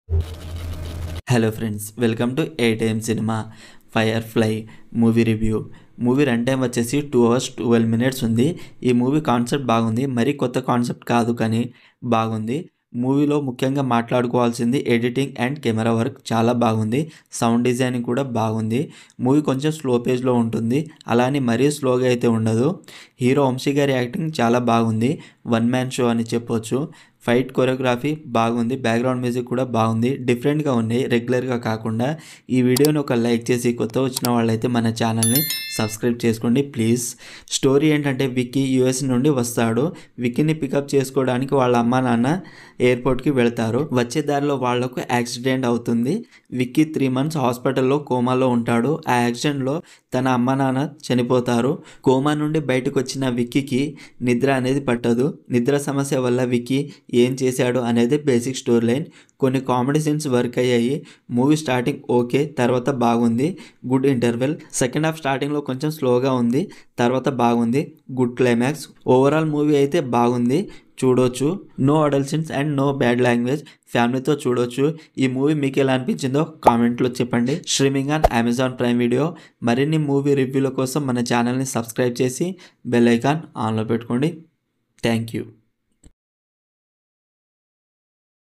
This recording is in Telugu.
Hello friends, welcome to ATM cinema fire fly movie review. Movie run time వచ్చేసి 2 hours 12 minutes ఉంది. ఈ మూవీ కాన్సెప్ట్ బాగుంది, మరీ కొత్త కాన్సెప్ట్ కాదు కానీ బాగుంది. మూవీలో ముఖ్యంగా మాట్లాడుకోవాల్సింది ఎడిటింగ్ అండ్ కెమెరా వర్క్ చాలా బాగుంది. సౌండ్ డిజైనింగ్ కూడా బాగుంది. మూవీ కొంచెం స్లో పేజ్లో ఉంటుంది, అలానే మరీ స్లోగా అయితే ఉండదు. హీరో వంశీ గారి యాక్టింగ్ చాలా బాగుంది, వన్ మ్యాన్ షో అని చెప్పొచ్చు. ఫైట్ కొరియోగ్రఫీ బాగుంది, బ్యాక్గ్రౌండ్ మ్యూజిక్ కూడా బాగుంది, డిఫరెంట్గా ఉన్నాయి, రెగ్యులర్గా కాకుండా. ఈ వీడియోని ఒక లైక్ చేసి కొత్త వచ్చిన వాళ్ళైతే మన ఛానల్ని సబ్స్క్రైబ్ చేసుకోండి ప్లీజ్. స్టోరీ ఏంటంటే విక్కీ యూఎస్ నుండి వస్తాడు. విక్కీని పికప్ చేసుకోవడానికి వాళ్ళ అమ్మ నాన్న ఎయిర్పోర్ట్కి వెళ్తారు. వచ్చే దారిలో వాళ్లకు యాక్సిడెంట్ అవుతుంది. విక్కీ 3 months హాస్పిటల్లో కోమాలో ఉంటాడు. ఆ యాక్సిడెంట్లో తన అమ్మ నాన్న చనిపోతారు. కోమా నుండి బయటకు వచ్చిన విక్కీకి నిద్ర అనేది పట్టదు. నిద్ర సమస్య వల్ల విక్కీ ఏం చేశాడు అనేది బేసిక్ స్టోరీ లైన్. కొన్ని కామెడీ సీన్స్ వర్క్ అయ్యాయి. మూవీ స్టార్టింగ్ ఓకే, తర్వాత బాగుంది, గుడ్ ఇంటర్వెల్. సెకండ్ హాఫ్ స్టార్టింగ్లో కొంచెం స్లోగా ఉంది, తర్వాత బాగుంది, గుడ్ క్లైమాక్స్. ఓవరాల్ మూవీ అయితే బాగుంది, చూడొచ్చు. No adult scenes and no bad language, ఫ్యామిలీతో చూడొచ్చు. ఈ మూవీ మీకు ఎలా అనిపించిందో కామెంట్లో చెప్పండి. Streaming on Amazon Prime Video. మరిన్ని మూవీ రివ్యూల కోసం మన ఛానల్ని సబ్స్క్రైబ్ చేసి బెల్ ఐకాన్ ఆన్లో పెట్టుకోండి. Thank you.